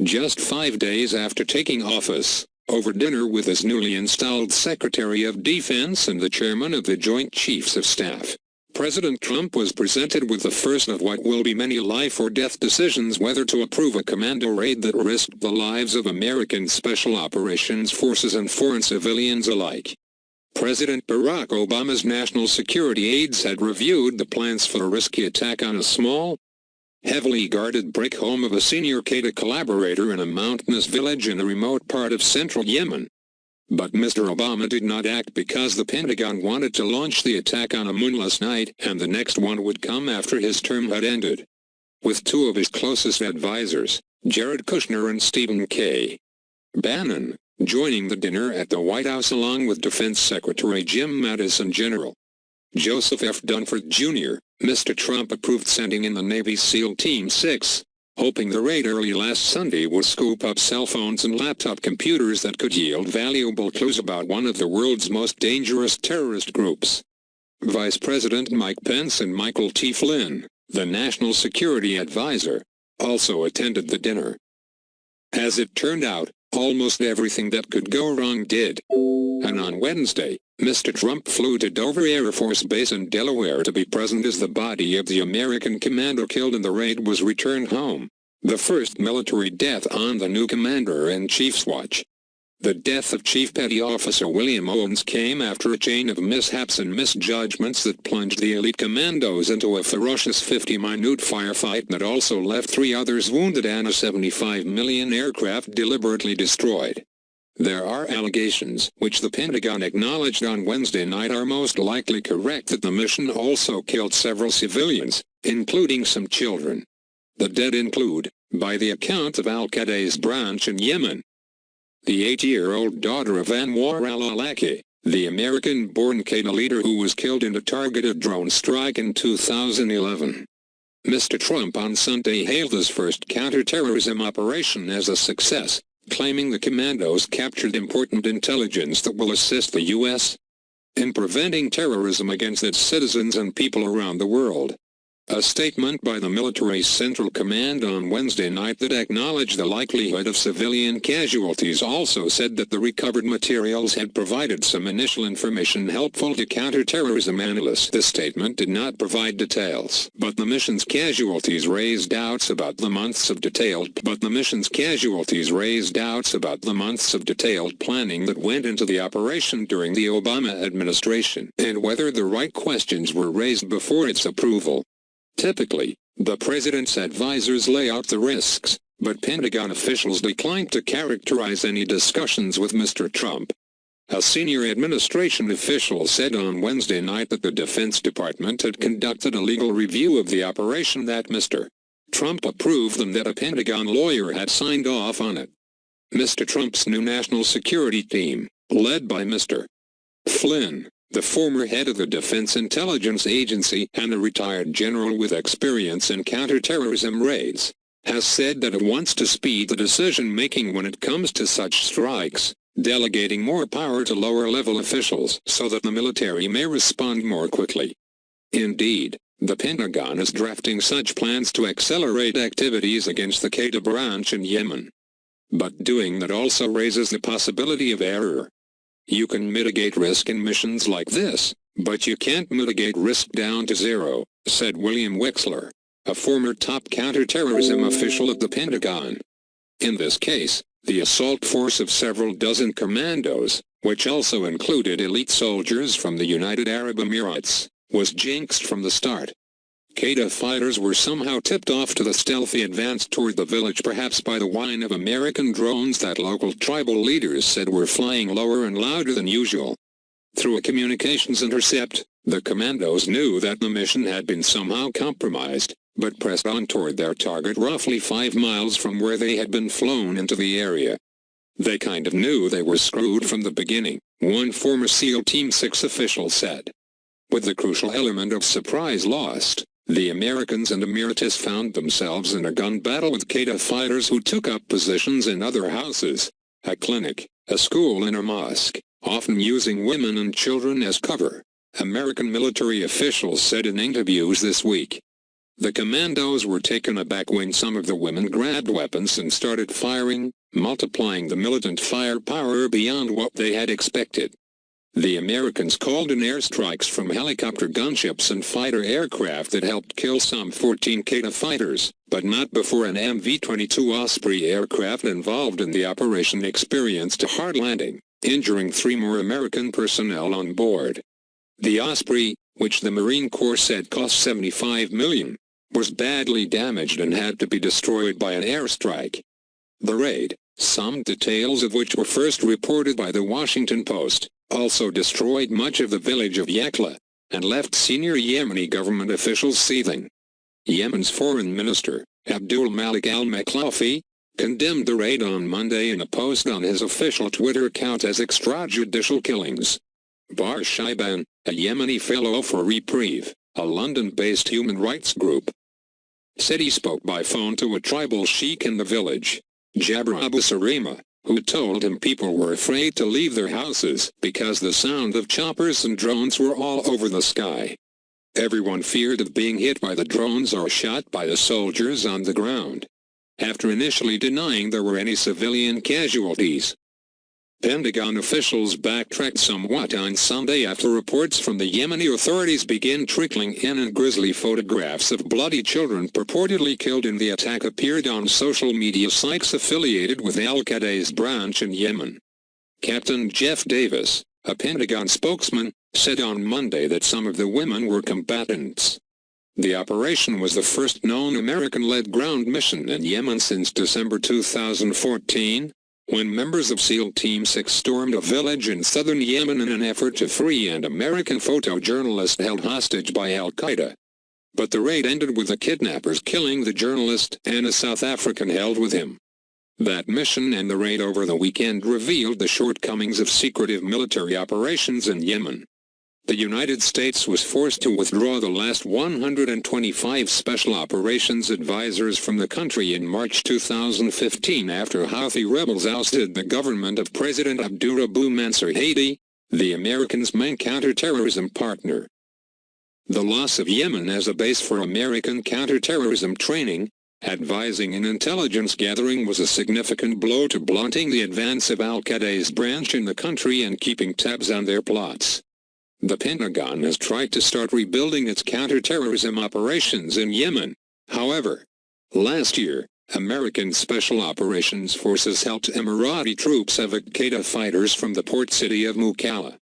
just 5 days after taking office, over dinner with his newly installed Secretary of Defense and the Chairman of the Joint Chiefs of Staff. President Trump was presented with the first of what will be many life-or-death decisions whether to approve a commando raid that risked the lives of American Special Operations Forces and foreign civilians alike. President Barack Obama's national security aides had reviewed the plans for a risky attack on a small, heavily guarded brick home of a senior Qaeda collaborator in a mountainous village in a remote part of central Yemen. But Mr. Obama did not act because the Pentagon wanted to launch the attack on a moonless night, and the next one would come after his term had ended. With two of his closest advisors, Jared Kushner and Stephen K. Bannon, joining the dinner at the White House along with Defense Secretary Jim Mattis and General Joseph F. Dunford Jr., Mr. Trump approved sending in the Navy's SEAL Team 6, hoping the raid early last Sunday would scoop up cell phones and laptop computers that could yield valuable clues about one of the world's most dangerous terrorist groups. Vice President Mike Pence and Michael T. Flynn, the National Security Advisor, also attended the dinner. As it turned out, almost everything that could go wrong did. And on Wednesday, Mr. Trump flew to Dover Air Force Base in Delaware to be present as the body of the American commando killed in the raid was returned home, the first military death on the new Commander-in-Chief's watch. The death of Chief Petty Officer William Owens came after a chain of mishaps and misjudgments that plunged the elite commandos into a ferocious 50-minute firefight that also left 3 others wounded and a $75 million aircraft deliberately destroyed. There are allegations, which the Pentagon acknowledged on Wednesday night, are most likely correct, that the mission also killed several civilians, including some children. The dead include, by the account of al-Qaeda's branch in Yemen, the 8-year-old daughter of Anwar al-Awlaki, the American-born Qaeda leader who was killed in a targeted drone strike in 2011. Mr. Trump on Sunday hailed his first counterterrorism operation as a success, claiming the commandos captured important intelligence that will assist the U.S. in preventing terrorism against its citizens and people around the world. A statement by the military's Central Command on Wednesday night that acknowledged the likelihood of civilian casualties also said that the recovered materials had provided some initial information helpful to counterterrorism analysts. The statement did not provide details, but the mission's casualties raised doubts about the months of detailed planning that went into the operation during the Obama administration, and whether the right questions were raised before its approval. Typically, the president's advisors lay out the risks, but Pentagon officials declined to characterize any discussions with Mr. Trump. A senior administration official said on Wednesday night that the Defense Department had conducted a legal review of the operation, that Mr. Trump approved, and that a Pentagon lawyer had signed off on it. Mr. Trump's new national security team, led by Mr. Flynn, the former head of the Defense Intelligence Agency and a retired general with experience in counterterrorism raids, has said that it wants to speed the decision-making when it comes to such strikes, delegating more power to lower-level officials so that the military may respond more quickly. Indeed, the Pentagon is drafting such plans to accelerate activities against the Qaeda branch in Yemen. But doing that also raises the possibility of error. You can mitigate risk in missions like this, but you can't mitigate risk down to zero, said William Wexler, a former top counterterrorism official at the Pentagon. In this case, the assault force of several dozen commandos, which also included elite soldiers from the United Arab Emirates, was jinxed from the start. Qaeda fighters were somehow tipped off to the stealthy advance toward the village, perhaps by the whine of American drones that local tribal leaders said were flying lower and louder than usual. Through a communications intercept, the commandos knew that the mission had been somehow compromised, but pressed on toward their target roughly 5 miles from where they had been flown into the area. They kind of knew they were screwed from the beginning, one former SEAL Team 6 official said. With the crucial element of surprise lost, the Americans and Emiratis found themselves in a gun battle with Qaeda fighters who took up positions in other houses, a clinic, a school and a mosque, often using women and children as cover, American military officials said in interviews this week. The commandos were taken aback when some of the women grabbed weapons and started firing, multiplying the militant firepower beyond what they had expected. The Americans called in airstrikes from helicopter gunships and fighter aircraft that helped kill some 14 Qaeda fighters, but not before an MV-22 Osprey aircraft involved in the operation experienced a hard landing, injuring 3 more American personnel on board. The Osprey, which the Marine Corps said cost $75 million, was badly damaged and had to be destroyed by an airstrike. The raid, some details of which were first reported by the Washington Post, also destroyed much of the village of Yakla, and left senior Yemeni government officials seething. Yemen's foreign minister, Abdul Malik al-Maklafi, condemned the raid on Monday in a post on his official Twitter account as extrajudicial killings. Bar Shaiban, a Yemeni fellow for Reprieve, a London-based human rights group, said he spoke by phone to a tribal sheikh in the village, Jabr Abu Sarima, who told him people were afraid to leave their houses because the sound of choppers and drones were all over the sky. Everyone feared of being hit by the drones or shot by the soldiers on the ground. After initially denying there were any civilian casualties, Pentagon officials backtracked somewhat on Sunday after reports from the Yemeni authorities began trickling in and grisly photographs of bloody children purportedly killed in the attack appeared on social media sites affiliated with Al-Qaeda's branch in Yemen. Captain Jeff Davis, a Pentagon spokesman, said on Monday that some of the women were combatants. The operation was the first known American-led ground mission in Yemen since December 2014, when members of SEAL Team 6 stormed a village in southern Yemen in an effort to free an American photojournalist held hostage by Al-Qaeda. But the raid ended with the kidnappers killing the journalist and a South African held with him. That mission and the raid over the weekend revealed the shortcomings of secretive military operations in Yemen. The United States was forced to withdraw the last 125 Special Operations advisors from the country in March 2015 after Houthi rebels ousted the government of President Abdurabu Mansur Hadi, the Americans' main counterterrorism partner. The loss of Yemen as a base for American counterterrorism training, advising and intelligence gathering was a significant blow to blunting the advance of Al-Qaeda's branch in the country and keeping tabs on their plots. The Pentagon has tried to start rebuilding its counterterrorism operations in Yemen. However, last year, American Special Operations Forces helped Emirati troops evacuate Qaeda fighters from the port city of Mukalla.